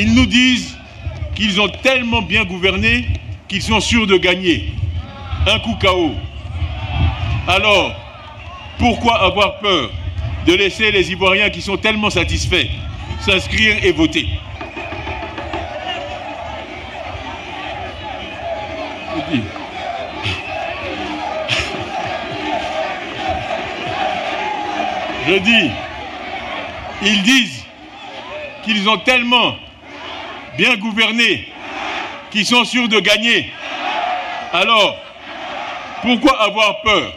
Ils nous disent qu'ils ont tellement bien gouverné qu'ils sont sûrs de gagner. Un coup KO. Alors, pourquoi avoir peur de laisser les Ivoiriens qui sont tellement satisfaits s'inscrire et voter? Je dis, ils disent qu'ils ont tellement bien gouverné qu'ils sont sûrs de gagner. Alors, pourquoi avoir peur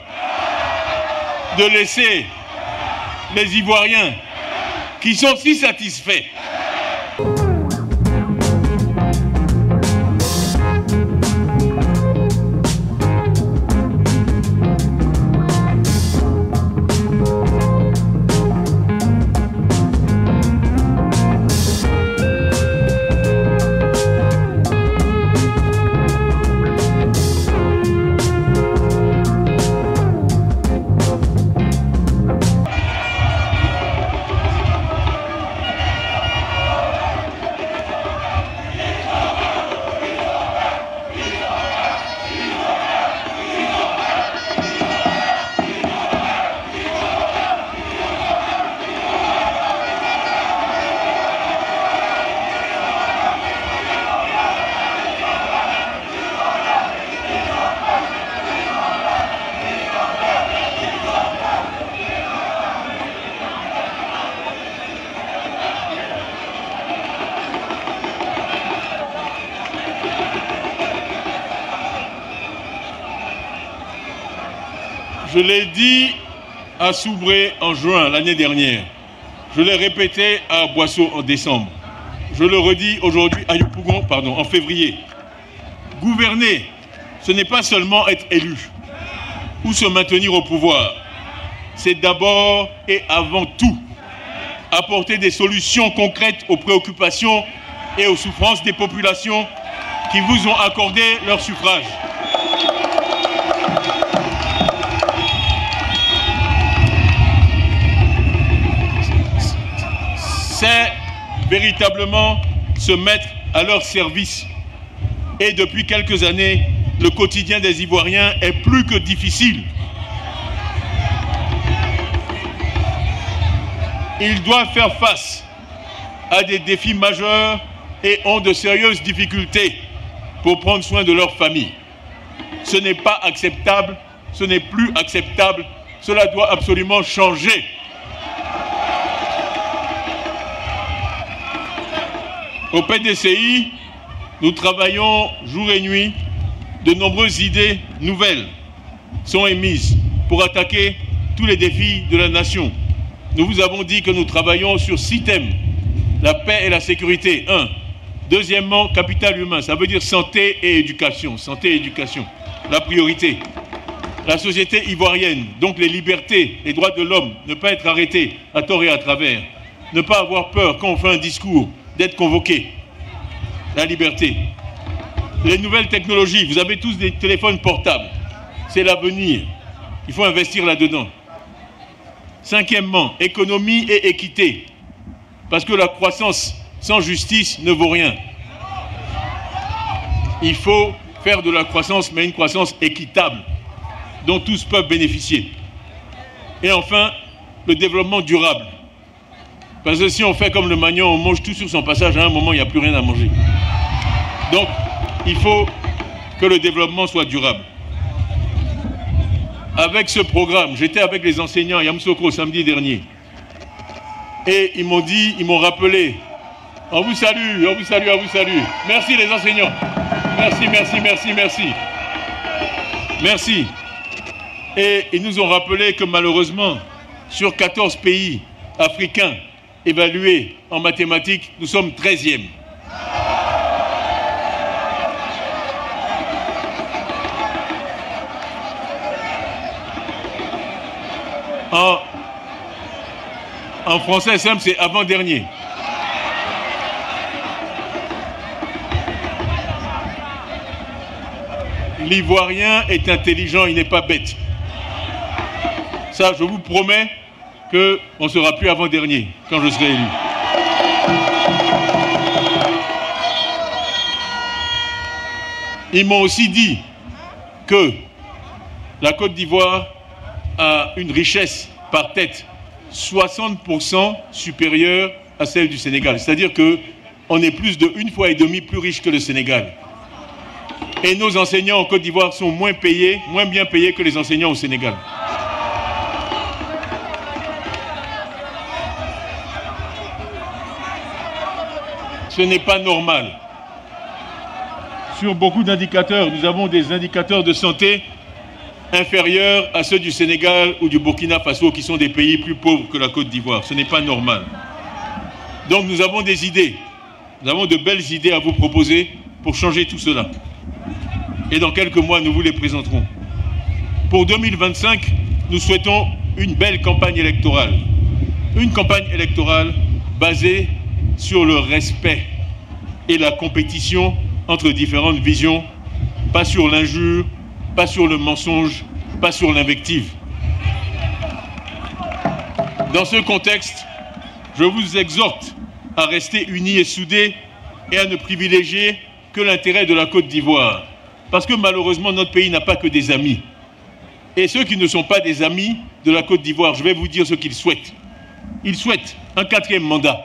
de laisser les Ivoiriens qui sont si satisfaits? Je l'ai dit à Soubré en juin l'année dernière. Je l'ai répété à Boisseau en décembre. Je le redis aujourd'hui à Yopougon, pardon, en février. Gouverner, ce n'est pas seulement être élu ou se maintenir au pouvoir. C'est d'abord et avant tout apporter des solutions concrètes aux préoccupations et aux souffrances des populations qui vous ont accordé leur suffrage. C'est véritablement se mettre à leur service. Et depuis quelques années, le quotidien des Ivoiriens est plus que difficile. Ils doivent faire face à des défis majeurs et ont de sérieuses difficultés pour prendre soin de leur famille. Ce n'est pas acceptable, ce n'est plus acceptable, cela doit absolument changer. Au PDCI, nous travaillons jour et nuit. De nombreuses idées nouvelles sont émises pour attaquer tous les défis de la nation. Nous vous avons dit que nous travaillons sur 6 thèmes. La paix et la sécurité, 1. Deuxièmement, capital humain, ça veut dire santé et éducation. Santé et éducation, la priorité. La société ivoirienne, donc les libertés, les droits de l'homme, ne pas être arrêtés à tort et à travers. Ne pas avoir peur quand on fait un discours d'être convoqué. La liberté. Les nouvelles technologies, vous avez tous des téléphones portables. C'est l'avenir. Il faut investir là-dedans. 5e, économie et équité. Parce que la croissance sans justice ne vaut rien. Il faut faire de la croissance, mais une croissance équitable, dont tous peuvent bénéficier. Et enfin, le développement durable. Parce que si on fait comme le Magnon, on mange tout sur son passage, à un moment, il n'y a plus rien à manger. Donc, il faut que le développement soit durable. Avec ce programme, j'étais avec les enseignants à Yamoussoukro samedi dernier. Et ils m'ont dit, ils m'ont rappelé, on vous salue, on vous salue, on vous salue. Merci les enseignants. Merci, merci, merci, merci. Merci. Et ils nous ont rappelé que malheureusement, sur 14 pays africains, évalués en mathématiques, nous sommes 13e. En français simple, c'est avant-dernier. L'Ivoirien est intelligent, il n'est pas bête. Ça, je vous promets qu'on ne sera plus avant-dernier quand je serai élu. Ils m'ont aussi dit que la Côte d'Ivoire a une richesse par tête 60% supérieure à celle du Sénégal. C'est-à-dire qu'on est plus de 1,5 fois plus riche que le Sénégal. Et nos enseignants en Côte d'Ivoire sont moins bien payés que les enseignants au Sénégal. Ce n'est pas normal. Sur beaucoup d'indicateurs, nous avons des indicateurs de santé inférieurs à ceux du Sénégal ou du Burkina Faso, qui sont des pays plus pauvres que la Côte d'Ivoire. Ce n'est pas normal. Donc nous avons des idées. Nous avons de belles idées à vous proposer pour changer tout cela. Et dans quelques mois, nous vous les présenterons. Pour 2025, nous souhaitons une belle campagne électorale. Une campagne électorale basée sur le respect et la compétition entre différentes visions, pas sur l'injure, pas sur le mensonge, pas sur l'invective. Dans ce contexte, je vous exhorte à rester unis et soudés et à ne privilégier que l'intérêt de la Côte d'Ivoire. Parce que malheureusement, notre pays n'a pas que des amis. Et ceux qui ne sont pas des amis de la Côte d'Ivoire, je vais vous dire ce qu'ils souhaitent. Ils souhaitent un 4e mandat.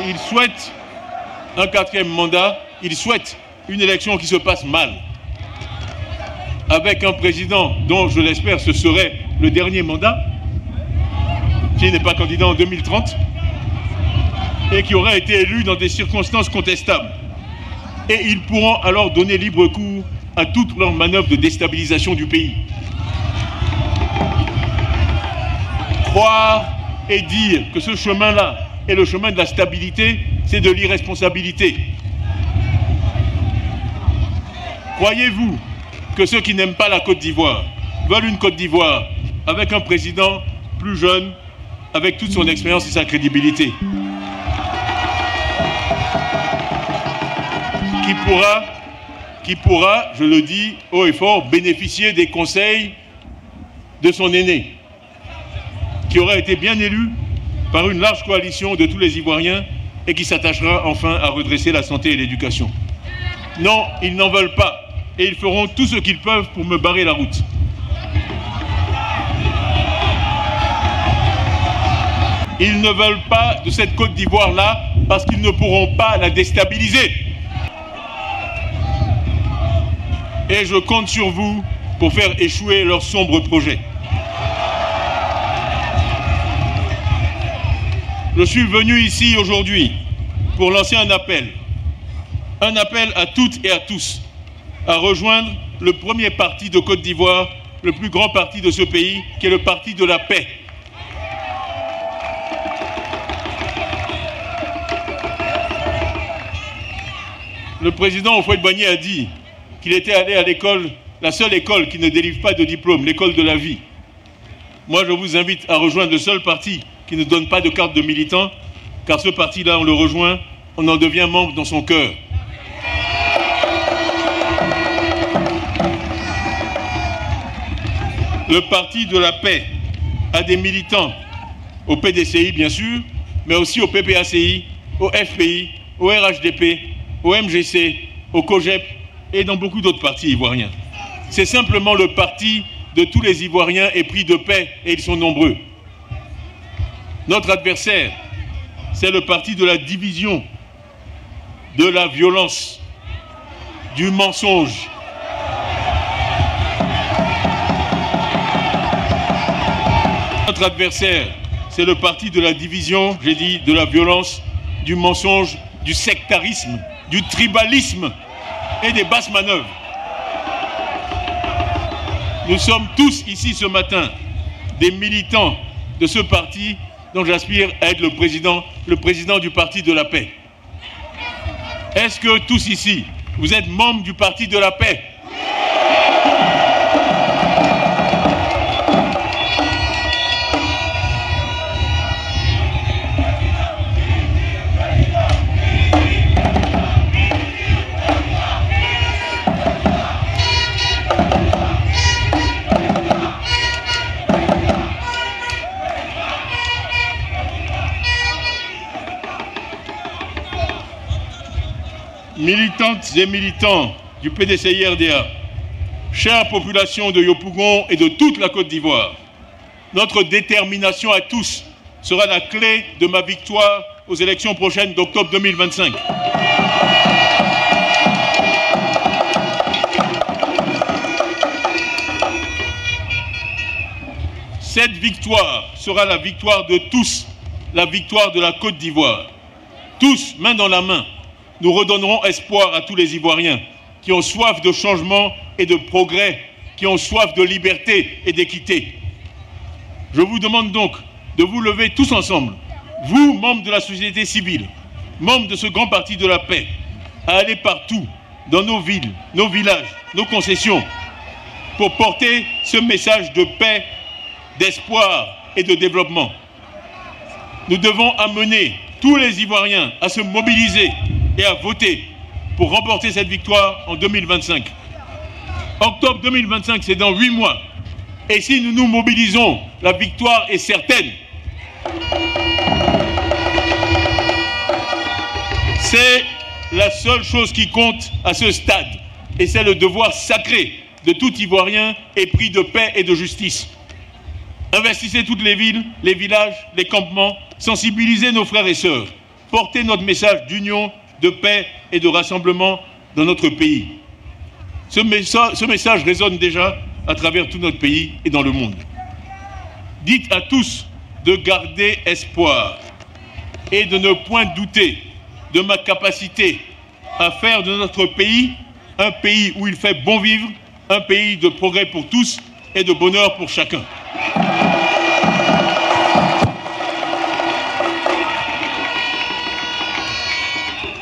Ils souhaitent un 4e mandat, ils souhaitent une élection qui se passe mal, avec un président dont, je l'espère, ce serait le dernier mandat, qui n'est pas candidat en 2030, et qui aurait été élu dans des circonstances contestables. Et ils pourront alors donner libre cours à toutes leurs manœuvres de déstabilisation du pays. Croire et dire que ce chemin-là est le chemin de la stabilité, c'est de l'irresponsabilité. Croyez-vous que ceux qui n'aiment pas la Côte d'Ivoire veulent une Côte d'Ivoire avec un président plus jeune, avec toute son expérience et sa crédibilité, qui pourra, je le dis haut et fort, bénéficier des conseils de son aîné, qui aura été bien élu par une large coalition de tous les Ivoiriens et qui s'attachera enfin à redresser la santé et l'éducation. Non, ils n'en veulent pas et ils feront tout ce qu'ils peuvent pour me barrer la route. Ils ne veulent pas de cette Côte d'Ivoire-là parce qu'ils ne pourront pas la déstabiliser. Et je compte sur vous pour faire échouer leurs sombres projets. Je suis venu ici aujourd'hui pour lancer un appel à toutes et à tous, à rejoindre le premier parti de Côte d'Ivoire, le plus grand parti de ce pays, qui est le Parti de la Paix. Le président Houphouët-Boigny a dit qu'il était allé à l'école, la seule école qui ne délivre pas de diplôme, l'école de la vie. Moi, je vous invite à rejoindre le seul parti qui ne donne pas de carte de militant, car ce parti-là, on le rejoint, on en devient membre dans son cœur. Le Parti de la Paix a des militants au PDCI, bien sûr, mais aussi au PPACI, au FPI, au RHDP, au MGC, au COGEP et dans beaucoup d'autres partis ivoiriens. C'est simplement le parti de tous les Ivoiriens épris de paix, et ils sont nombreux. Notre adversaire, c'est le parti de la division, de la violence, du mensonge. Notre adversaire, c'est le parti de la division, j'ai dit, de la violence, du mensonge, du sectarisme, du tribalisme et des basses manœuvres. Nous sommes tous ici ce matin des militants de ce parti dont j'aspire à être le président du Parti de la Paix. Est-ce que tous ici, vous êtes membres du Parti de la Paix? militantes et militants du PDCI-RDA, chère population de Yopougon et de toute la Côte d'Ivoire, notre détermination à tous sera la clé de ma victoire aux élections prochaines d'octobre 2025. Cette victoire sera la victoire de tous, la victoire de la Côte d'Ivoire. Tous, main dans la main, nous redonnerons espoir à tous les Ivoiriens qui ont soif de changement et de progrès, qui ont soif de liberté et d'équité. Je vous demande donc de vous lever tous ensemble, vous, membres de la société civile, membres de ce grand parti de la paix, à aller partout, dans nos villes, nos villages, nos concessions, pour porter ce message de paix, d'espoir et de développement. Nous devons amener tous les Ivoiriens à se mobiliser et à voter pour remporter cette victoire en 2025. Octobre 2025, c'est dans 8 mois. Et si nous nous mobilisons, la victoire est certaine. C'est la seule chose qui compte à ce stade. Et c'est le devoir sacré de tout Ivoirien épris de paix et de justice. Investissez toutes les villes, les villages, les campements, sensibilisez nos frères et sœurs, portez notre message d'union, de paix et de rassemblement dans notre pays. Ce message résonne déjà à travers tout notre pays et dans le monde. Dites à tous de garder espoir et de ne point douter de ma capacité à faire de notre pays un pays où il fait bon vivre, un pays de progrès pour tous et de bonheur pour chacun.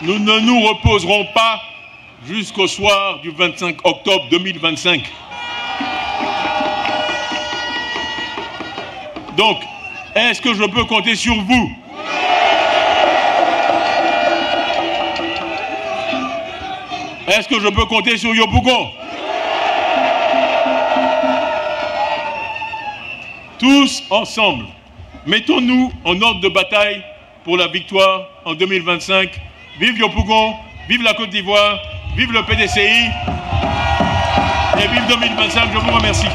Nous ne nous reposerons pas jusqu'au soir du 25 octobre 2025. Donc, est-ce que je peux compter sur vous? Est-ce que je peux compter sur Yopougon? Tous ensemble, mettons-nous en ordre de bataille pour la victoire en 2025. Vive Yopougon, vive la Côte d'Ivoire, vive le PDCI et vive 2025. Je vous remercie.